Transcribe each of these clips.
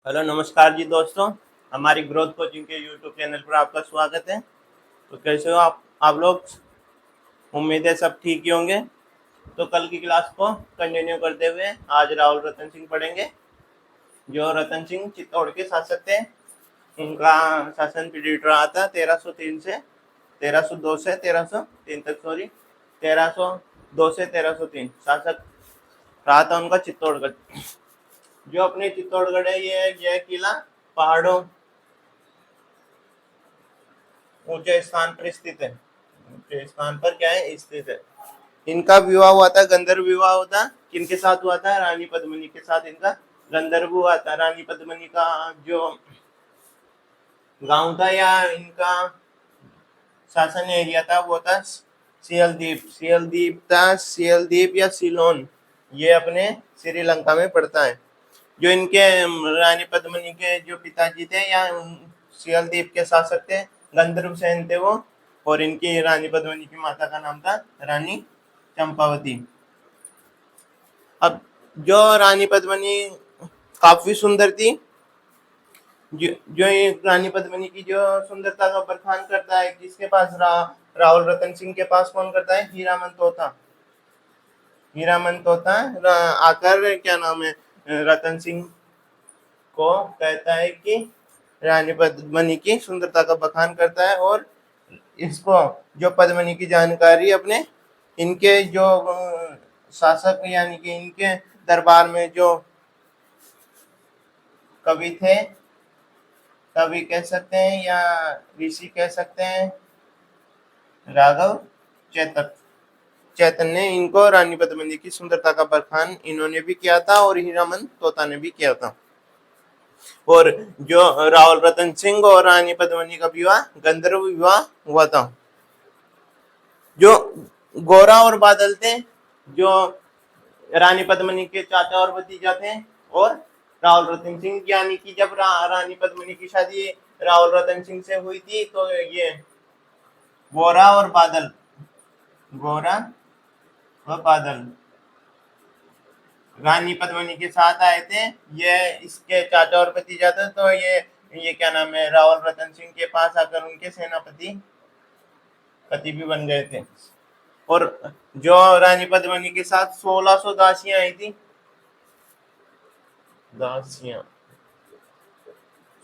Hello नमस्कार जी दोस्तों। हमारी ग्रोथ कोचिंग के यूट्यूब चैनल पर आपका स्वागत है। तो कैसे हो आप लोग? उम्मीद है सब ठीक ही होंगे। तो कल की क्लास को कंटिन्यू करते हुए आज राहुल रतन सिंह पढ़ेंगे। जो रतन सिंह चित्तौड़ के शासक थे, उनका शासन पीरियड रहा था 1303 से 1302 से 1303 तक, सॉरी 1302 से 1303 शासक रहा था उनका चित्तौड़गढ़। जो अपने चित्तौड़गढ़ है, यह किला पहाड़ों ऊंचे स्थान पर स्थित है। ऊंचे स्थान पर क्या है, स्थित है। इनका विवाह हुआ था, गंधर्व विवाह हुआ था। किनके साथ हुआ था? रानी पद्मिनी के साथ इनका गंधर्व हुआ था। रानी पद्मिनी का जो गांव था या इनका शासन एरिया था वो था सियलदीप। सियलदीप था, सियलदीप या सिलोन, ये अपने श्रीलंका में पड़ता है। जो इनके रानी पद्मिनी के जो पिताजी थे या सियलदीप के शासक थे, गंधर्व सेन थे वो। और इनकी रानी पद्मिनी की माता का नाम था रानी चंपावती। अब जो रानी पद्मिनी काफी सुंदर थी, जो ये रानी पद्मिनी की जो सुंदरता का बखान करता है, किसके पास? राहुल रतन सिंह के पास कौन करता है? हीरामन तोता। हीरामन तोता आकर क्या नाम है, रतन सिंह को कहता है कि रानी पद्मिनी की सुंदरता का बखान करता है। और इसको जो पद्मिनी की जानकारी अपने इनके जो शासक यानी कि इनके दरबार में जो कवि थे, कवि कह सकते हैं या ऋषि कह सकते हैं, राघव चेतक चैतन ने इनको रानी पद्मिनी की सुंदरता का बखान इन्होंने भी किया था और हीरामन तोता ने भी किया था। और जो राहुल रतन सिंह और रानी पद्मिनी का विवाह गंधर्व विवाह हुआ था। जो गोरा और बादल थे, जो रानी पद्मिनी के चाचा और भतीजा थे, और राहुल रतन सिंह, यानी कि जब रानी पद्मिनी की शादी राहुल रतन सिंह से हुई थी तो ये गोरा और बादल, गोरा व बादल रानी पद्मिनी के साथ आए थे। ये इसके चाचा और भतीजा थे। तो ये क्या नाम है, राहुल रतन सिंह के पास आकर उनके सेनापति पति भी बन गए थे। और जो रानी पद्मिनी के साथ 1600 दासियां आई थी, दासियां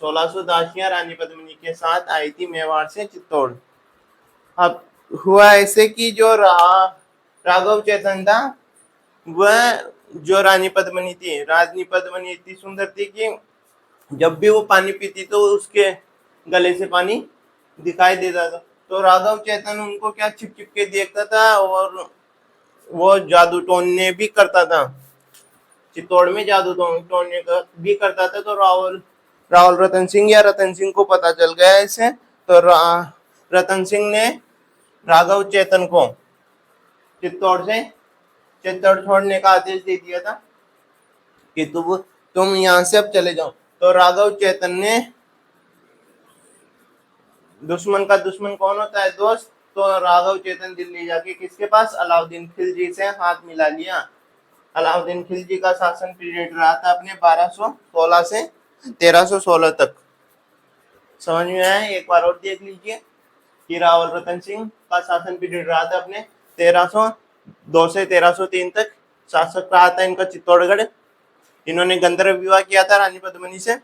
1600 दासियां रानी पद्मिनी के साथ आई थी मेवाड़ से चित्तौड़। अब हुआ ऐसे कि जो राघव चेतन था, वह जो रानी पद्मिनी थी, रानी पद्मिनी इतनी सुंदर थी कि जब भी वो पानी पीती तो उसके गले से पानी दिखाई देता था। तो राघव चेतन उनको क्या छिप छिप के देखता था और वो जादू टोनने भी करता था। चित्तौड़ में जादू टोनने का भी करता था। तो राहुल रतन सिंह या रतन सिंह को पता चल गया इसे। तो रतन सिंह ने राघव चेतन को चित्तौड़ छोड़ने का आदेश दे दिया था कि तुम यहाँ से अब चले जाओ। तो राघव चेतन ने, दुश्मन का दुश्मन कौन होता है? दोस्त। तो राघव चेतन दिल्ली जाके किसके पास? अलाउद्दीन खिलजी से हाथ मिला लिया। अलाउद्दीन खिलजी का शासन पीरियड रहा था अपने 1216 से 1316 तक। समझ में आया? एक बार और देख लीजिए कि राहुल रतन सिंह का शासन पीरियड रहा था अपने 1302 से 1303 तक शासक रहा था इनका चित्तौड़गढ़। इन्होंने गंधर्व विवाह किया था रानी पद्मिनी से।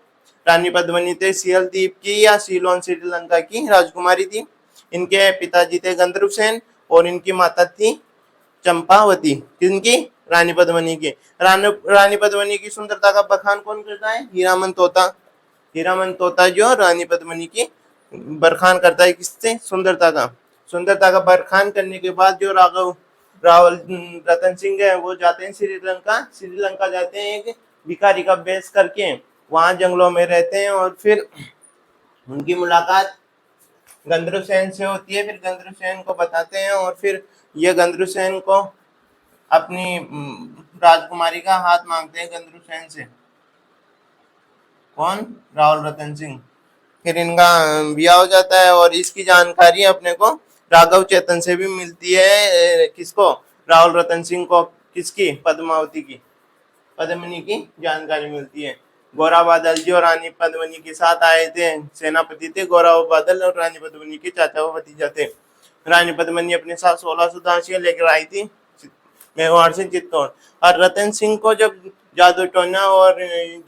रानी पद्मिनी थे सियल द्वीप की या सीलोन श्रीलंका की राजकुमारी थी। इनके पिताजी थे गंधर्व सेन और इनकी माता थी चंपावती। किनकी? रानी पद्मिनी की। रानी पद्मिनी की सुंदरता का बखान कौन करता है? हीरामन तोता। हीरामन तोता जो रानी पद्मिनी की बरखान करता है, किससे? सुंदरता का बरखान करने के बाद जो राहुल रतन सिंह है वो जाते हैं श्रीलंका जाते हैं एक भिखारी का वेश करके। वहां जंगलों में रहते हैं और फिर उनकी मुलाकात गंधर्व सेन से होती है। फिर गंधर्व सेन को बताते हैं और फिर ये गंधर्व सेन को अपनी राजकुमारी का हाथ मांगते हैं गंधर्व सेन से। कौन? राहुल रतन सिंह। फिर इनका ब्याह हो जाता है और इसकी जानकारी अपने को राघव चेतन से भी मिलती है। किसको? राहुल रतन सिंह को। किसकी? पद्मावती की, पद्मिनी की जानकारी मिलती है। गोरा बादल जी और रानी पद्मिनी के साथ आए थे, सेनापति थे। गोरा बादल और रानी पद्मिनी के चाचा व भतीजा थे। रानी पद्मिनी अपने साथ 1600 दासियां लेकर आई थी मेवाड़ से चित्तौड़। और रतन सिंह को जब जादू टोना और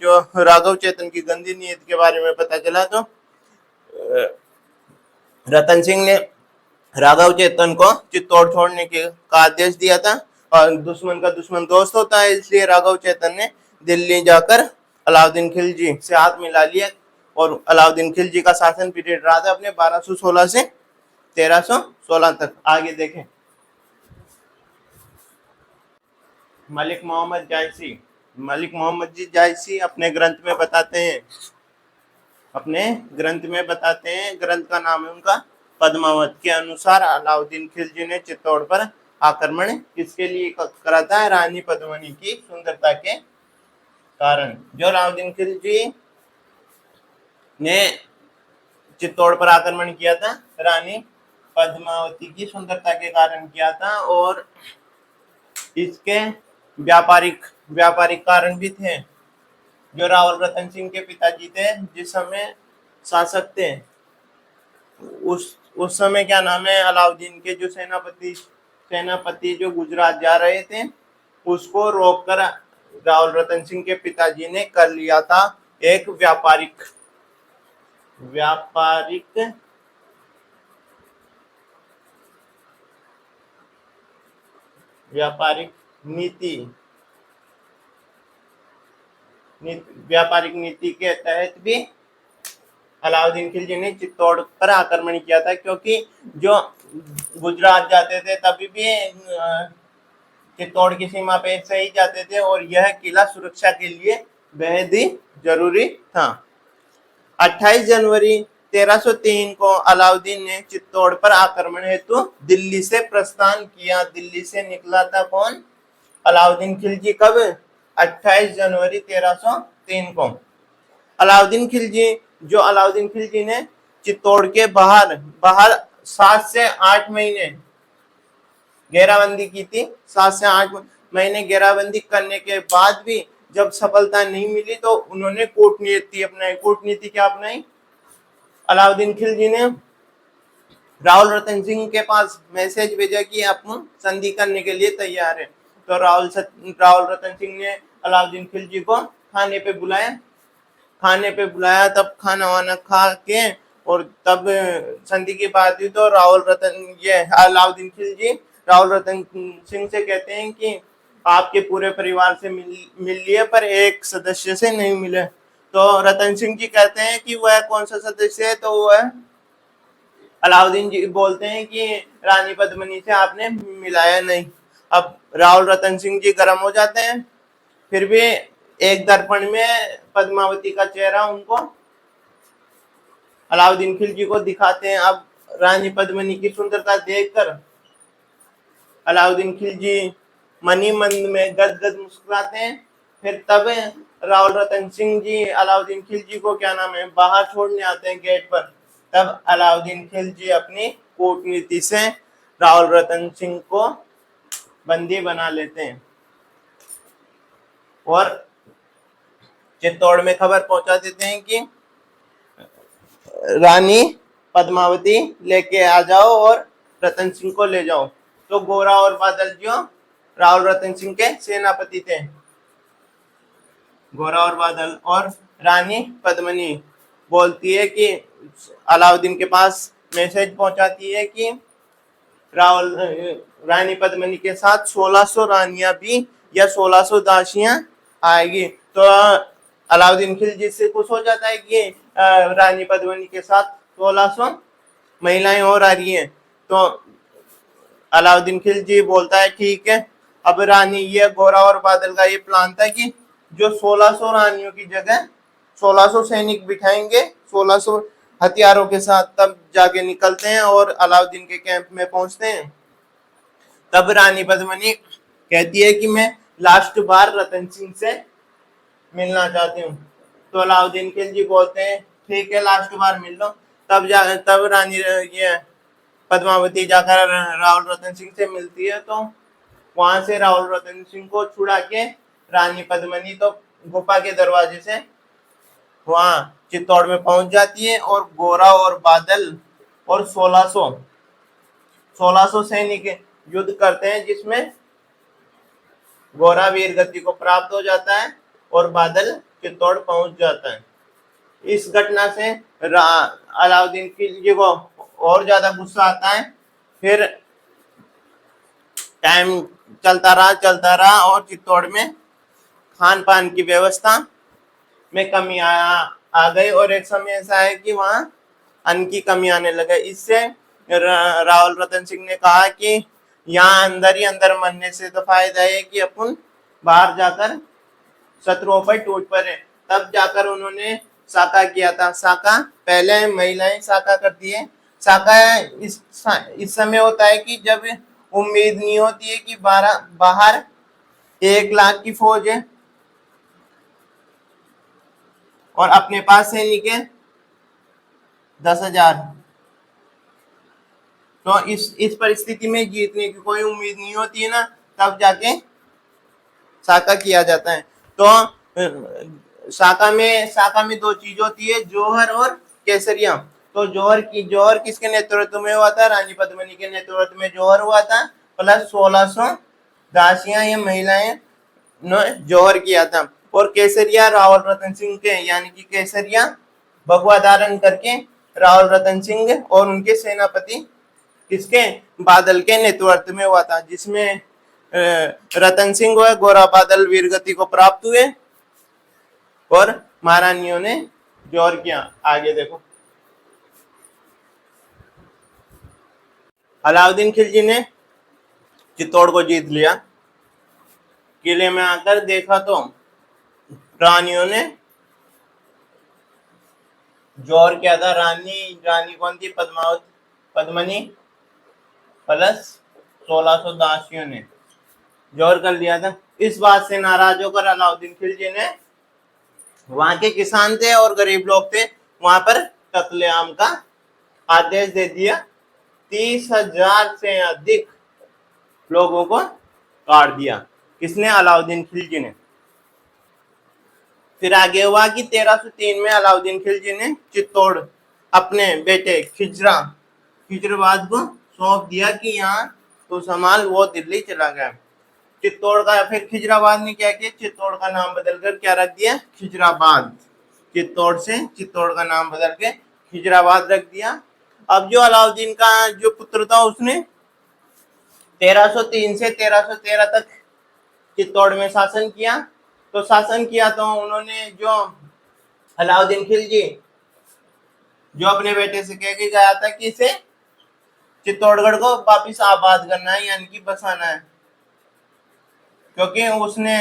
जो राघव चेतन की गंदी नीयत के बारे में पता चला तो रतन सिंह ने राघव चेतन को चित्तौड़ छोड़ने का आदेश दिया था। और दुश्मन का दुश्मन दोस्त होता है, इसलिए राघव चेतन ने दिल्ली जाकर अलाउद्दीन खिलजी से हाथ मिला लिया। और अलाउद्दीन खिलजी का शासन पीरियड रहा था अपने 1216 से 1316 तक। आगे देखें। मलिक मोहम्मद जायसी। मलिक मोहम्मद जी जायसी अपने ग्रंथ में बताते हैं, ग्रंथ का नाम है उनका पद्मावत के अनुसार अलाउद्दीन खिलजी ने चित्तौड़ पर आक्रमण किसके लिए करा था? रानी पद्मिनी की सुंदरता के कारण। जो अलाउद्दीन खिलजी ने चित्तौड़ पर आक्रमण किया था, रानी पद्मावती की सुंदरता के कारण किया था। और इसके व्यापारिक कारण भी थे। जो रावल रतन सिंह के पिताजी थे, जिस समय शासक थे, उस समय क्या नाम है, अलाउद्दीन के जो सेनापति जो गुजरात जा रहे थे, उसको रोककर रावल रतन सिंह के पिताजी ने कर लिया था एक व्यापारिक नीति के तहत भी अलाउद्दीन खिलजी ने चित्तौड़ पर आक्रमण किया था। क्योंकि जो गुजरात जाते थे तभी भी चित्तौड़ की सीमा पे से ही जाते थे, और यह किला सुरक्षा के लिए बेहद ही जरूरी था। 28 जनवरी 1303 को अलाउद्दीन ने चित्तौड़ पर आक्रमण हेतु दिल्ली से प्रस्थान किया। दिल्ली से निकला था कौन? अलाउद्दीन खिलजी। कब? 28 जनवरी 1303 को। अलाउद्दीन खिलजी ने चित्तौड़ के बाहर 7 से 8 महीने घेराबंदी की थी। 7 से 8 महीने घेराबंदी करने के बाद भी जब सफलता नहीं मिली तो उन्होंने कूटनीति अपनाई। कूटनीति क्या अपनाई? अलाउद्दीन खिलजी ने रावल रतन सिंह के पास मैसेज भेजा कि आप संधि करने के लिए तैयार है। तो रावल रतन सिंह ने अलाउद्दीन खिलजी को खाने पे बुलाया। तब खाना वाना खा के और तब संधि की बात हुई तो अलाउद्दीन खिलजी रावल रतन सिंह से कहते हैं कि आपके पूरे परिवार से मिल लिए, पर एक सदस्य से नहीं मिले। तो रतन सिंह जी कहते हैं कि वह कौन सा सदस्य है? तो वह अलाउद्दीन जी बोलते हैं कि रानी पद्मिनी से आपने मिलाया नहीं। अब रावल रतन सिंह जी गर्म हो जाते हैं। फिर भी एक दर्पण में पद्मावती का चेहरा उनको अलाउद्दीन खिलजी को दिखाते हैं। अब रानी पद्मिनी की सुंदरता देखकर अलाउद्दीन खिलजी मनी मंद में गदगद मुस्कुराते हैं। फिर तब रावल रतन सिंह जी अलाउद्दीन खिलजी को क्या नाम है, बाहर छोड़ने आते हैं गेट पर। तब अलाउद्दीन खिलजी अपनी कूटनीति से रावल रतन सिंह को बंदी बना लेते हैं और चित्तौड़ में खबर पहुंचा देते हैं कि रानी पद्मावती लेके आ जाओ और रतन सिंह को ले जाओ। तो गोरा और बादल जो रावल रतन सिंह के सेनापति थे, गोरा और बादल, और रानी पद्मिनी बोलती है कि अलाउद्दीन के पास मैसेज पहुंचाती है कि रानी पद्मिनी के साथ 1600 रानियां भी या 1600 दासियां आएगी। तो अलाउद्दीन खिलजी से खुश हो जाता है कि रानी पद्मिनी के साथ 1600 महिलाएं और आ रही हैं। तो अलाउद्दीन खिलजी बोलता है ठीक है। अब ये गोरा और बादल का ये प्लान था कि जो 1600 रानियों की जगह 1600 सैनिक बिठाएंगे 1600 हथियारों के साथ, तब जाके निकलते हैं और अलाउद्दीन के कैंप में पहुंचते हैं। तब रानी पद्मिनी कहती है कि मैं लास्ट बार रतन सिंह से मिलना चाहती हूँ। तो अलाउद्दीन खिलजी बोलते हैं ठीक है, लास्ट बार मिल लो। तब रानी ये पद्मावती जाकर रावल रतन सिंह से मिलती है। तो वहां से रावल रतन सिंह को छुड़ा के रानी पद्मिनी तो गुफा के दरवाजे से वहां चित्तौड़ में पहुंच जाती है और गोरा और बादल और 1600 सैनिक युद्ध करते हैं, जिसमें गोरा वीर गति को प्राप्त हो जाता है और बादल चित्तौड़ पहुंच जाता है। इस घटना से अलाउद्दीन खिलजी को और ज्यादा गुस्सा आता है। फिर टाइम चलता रहा और चित्तौड़ में खान पान की व्यवस्था में कमी आ गई और एक समय ऐसा है कि वहां अन्न की कमी आने लगे। इससे रावल रतन सिंह ने कहा कि यहाँ अंदर ही अंदर मरने से तो फायदा है कि अपन बाहर जाकर शत्रुओं पर टूट पड़े। तब जाकर उन्होंने साका किया था। साका पहले महिलाएं साका करती है। साका इस समय होता है कि जब उम्मीद नहीं होती है कि बाहर 1 लाख की फौज है और अपने पास सैनिक है 10,000। तो इस परिस्थिति में जीतने की कोई उम्मीद नहीं होती है ना, तब जाके साका किया जाता है। तो साका में 2 चीज होती है, जौहर और केसरिया। तो जौहर किसके नेतृत्व में हुआ था? रानी पद्मिनी के नेतृत्व में जौहर हुआ था, प्लस 1600 दासियां या महिलाएं ने जौहर किया था। और केसरिया रावल रतन सिंह के, यानी कि केसरिया भगवा धारण करके रावल रतन सिंह और उनके सेनापति किसके? बादल के नेतृत्व में हुआ था, जिसमें रतन सिंह व गोरा बादल वीरगति को प्राप्त हुए और महारानियों ने जौहर किया। आगे देखो, अलाउद्दीन खिलजी ने चित्तौड़ को जीत लिया। किले में आकर देखा तो रानियों ने जौहर किया था। रानी कौन थी? पद्मनी प्लस 1600 दासियों ने जौहर कर लिया था। इस बात से नाराज होकर अलाउद्दीन खिलजी ने, वहां के किसान थे और गरीब लोग थे, वहां पर कत्लेआम का आदेश दे दिया। 30,000 से अधिक लोगों को काट दिया। किसने? अलाउद्दीन खिलजी ने। फिर आगे हुआ कि 1303 में अलाउद्दीन खिलजी ने चित्तौड़ अपने बेटे खिजराबाद को सौंप दिया कि यहाँ तो संभाल। वो दिल्ली चला गया। चित्तौड़ का फिर खिजराबाद ने क्या किया? चित्तौड़ का नाम बदलकर क्या रख दिया? खिजराबाद। चित्तौड़ का नाम बदल के खिजराबाद रख दिया। अब जो अलाउद्दीन का जो पुत्र था, उसने 1303 से 1313 तक चित्तौड़ में शासन किया। तो उन्होंने जो अलाउद्दीन खिलजी जो अपने बेटे से कह के गया था कि इसे चित्तौड़गढ़ को वापिस आबाद करना है, यानी कि बसाना है, क्योंकि उसने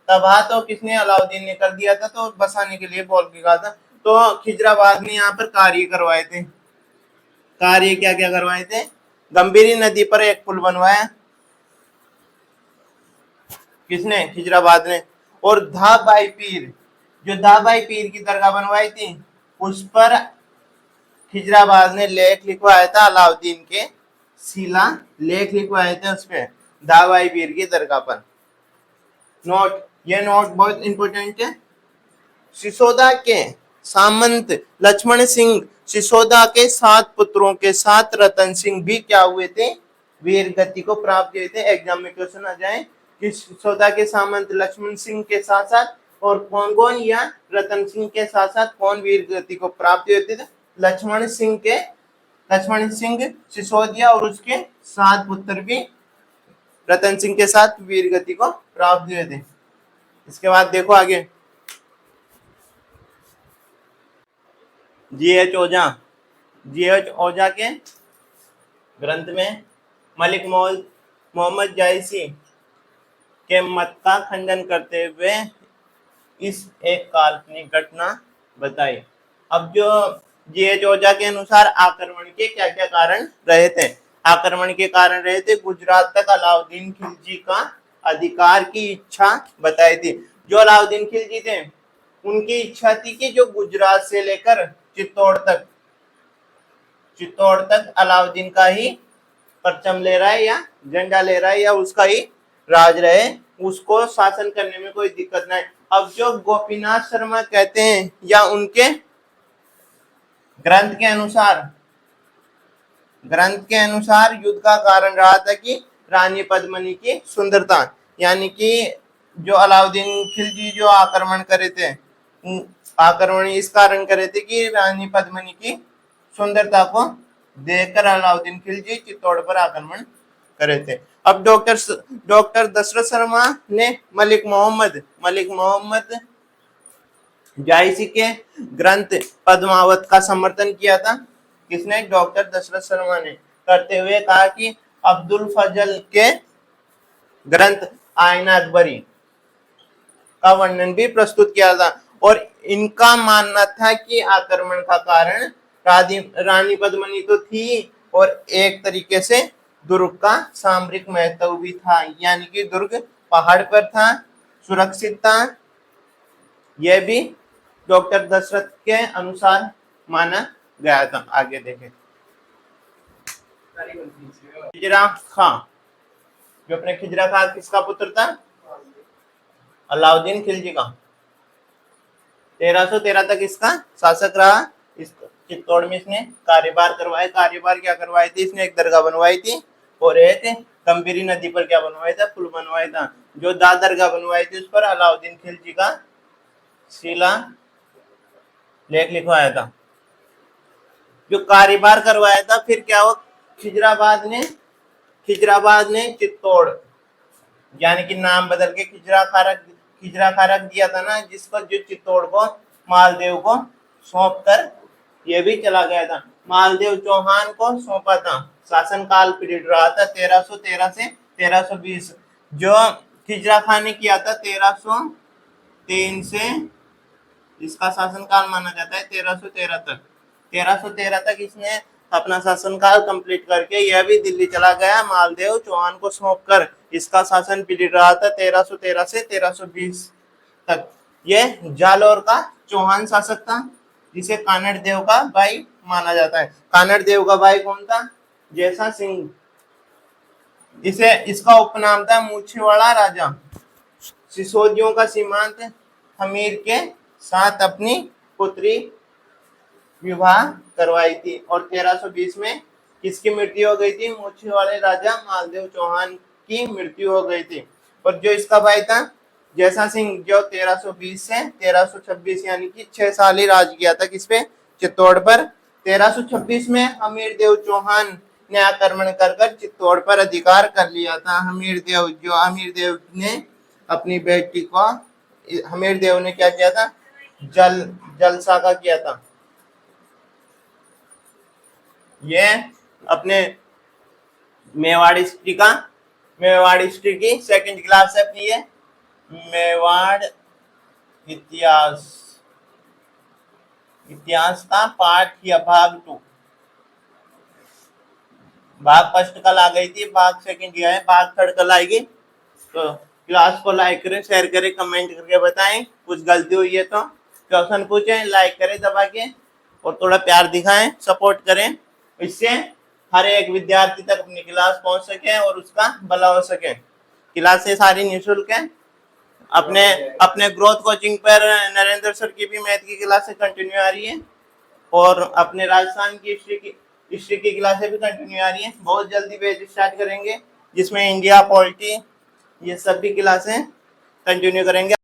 तबाह तो किसने? अलाउद्दीन ने कर दिया था, तो बसाने के लिए बोल के कहा था। तो खिजराबाद ने यहाँ पर कार्य करवाए थे। कार्य क्या क्या करवाए थे? गंभीरी नदी पर एक पुल बनवाया। किसने? खिजराबाद ने। और धाबाई पीर की दरगाह बनवाई थी, उस पर खिजराबाद ने लेख लिखवाया था। अलाउद्दीन के शिला लेख लिखवाए थे उस पर, धाबाई पीर की दरगाह पर। यह नोट बहुत इंपोर्टेंट है। सिसोदा के सामंत लक्ष्मण सिंह सिसोदा के 7 पुत्रों के साथ रतन सिंह भी क्या हुए थे? वीर गति को प्राप्त हुए थे। एग्जाम में क्वेश्चन आ जाए कि सिसोदा के सामंत लक्ष्मण सिंह के साथ साथ और कौन कौन, या रतन सिंह के साथ साथ कौन वीर गति को प्राप्त हुए थे? लक्ष्मण सिंह सिसोदिया और उसके 7 पुत्र भी रतन सिंह के साथ वीर गति को प्राप्त हुए थे। इसके बाद देखो आगे, जी.एच. ओझा के ग्रंथ में मलिक मोहम्मद जायसी के मत का खंडन करते हुए इस एक काल्पनिक घटना बताई। अब जो जी.एच. ओझा के अनुसार आक्रमण के क्या क्या कारण रहे थे? आक्रमण के कारण रहे थे गुजरात तक अलाउद्दीन खिलजी का अधिकार की इच्छा बताई थी। जो अलाउद्दीन खिलजी थे, उनकी इच्छा थी कि जो गुजरात से लेकर चित्तौड़ तक अलाउद्दीन का ही परचम ले रहा है या झंडा ले रहा है या उसका ही राज रहे, उसको शासन करने में कोई दिक्कत नहीं। अब जो गोपीनाथ शर्मा कहते हैं या उनके ग्रंथ के अनुसार युद्ध का कारण रहा था कि रानी पद्मिनी की सुंदरता, यानी कि जो अलाउद्दीन खिलजी जो आक्रमण करे थे, आक्रमण इस कारण करे थे कि रानी पद्मिनी की सुंदरता को देखकर अलाउद्दीन खिलजी चित्तौड़ पर आक्रमण करे थे। अब डॉक्टर दशरथ शर्मा ने मलिक मोहम्मद जायसी के ग्रंथ पद्मावत का समर्थन किया था। किसने? डॉक्टर दशरथ शर्मा ने, करते हुए कहा कि अब्दुल फजल के ग्रंथ आईना अकबरी का वर्णन भी प्रस्तुत किया था। और इनका मानना था कि आक्रमण का कारण रानी पद्मिनी तो थी और एक तरीके से दुर्ग का सामरिक महत्व भी था, यानी कि दुर्ग पहाड़ पर था, सुरक्षित था। यह भी डॉक्टर दशरथ के अनुसार माना गया था। आगे देखें, खिजरा खां, जो अपने खिजरा खां किसका पुत्र था? अलाउद्दीन खिलजी का। 1313 तक इसका शासक रहा। इस चित्तौड़ में इसने कार्यभार क्या करवाए थे? इसने एक दरगाह बनवाई थी और एक कंबीरी नदी पर क्या बनवाया था? पुल बनवाया था। जो दरगाह बनवाई थी उस पर अलाउद्दीन खिलजी का शिला लेख लिखवाया था। जो कार्यभार करवाया था, फिर क्या हुआ? खिजराबाद ने चित्तौड़, यानी कि नाम बदल के खिजरा खा रख दिया था ना, जिसको जो चित्तौड़ को मालदेव को सौंप कर यह भी चला गया था। मालदेव चौहान को सौंपा था। शासनकाल पीरियड रहा था 1313 से 1320। जो खिजरा खां ने किया था 1303 से, इसका शासनकाल माना जाता है 1313 तक। 1313 तक इसने अपना शासनकाल कंप्लीट करके यह भी दिल्ली चला गया मालदेव चौहान को सौंपकर। इसका शासन पीरियड रहा था 1313 से 1320 तक। यह जालौर का चौहान शासक था, जिसे कानड़ देव का भाई माना जाता है। कानड़ देव का भाई कौन था? जैसा सिंह। इसका उपनाम था मूछेवाड़ा राजा। सिसोदियों का सीमांत हमीर के साथ अपनी पुत्री विवाह करवाई थी। और 1320 में किसकी मृत्यु हो गई थी? मूछेवाड़े राजा मालदेव चौहान की मृत्यु हो गई थी। और जो इसका भाई था जैसा सिंह, जो 1320 से 1326 यानी कि 6 साल ही राज किया था किस पे? चित्तौड़ पर। 1326 में हमीर देव चौहान ने आक्रमण कर चित्तौड़ पर अधिकार कर लिया था। हमीर देव ने अपनी बेटी को, हमीर देव ने क्या किया था? जलसा का किया था। ये अपने मेवाड़ हिस्ट्री की सेकंड क्लास है अपनी। ये मेवाड़ इतिहास का पाठ या भाग 2। भाग फर्स्ट कल आ गई थी, भाग सेकंड है, भाग थर्ड कल आएगी। तो क्लास को लाइक करें, शेयर करें, कमेंट करके बताएं। कुछ गलती हुई है तो क्वेश्चन पूछें, लाइक करें दबा के, और थोड़ा प्यार दिखाएं, सपोर्ट करें। इससे हर एक विद्यार्थी तक अपनी क्लास पहुंच सके और उसका भला हो सके। क्लासेस सारी निःशुल्क है। अपने ग्रोथ कोचिंग पर नरेंद्र सर की भी मैथ की क्लासेस कंटिन्यू आ रही है, और अपने राजस्थान की हिस्ट्री की क्लासेस भी कंटिन्यू आ रही है। बहुत जल्दी बैच स्टार्ट करेंगे, जिसमें इंडिया पॉलिटी ये सब भी क्लासें कंटिन्यू करेंगे।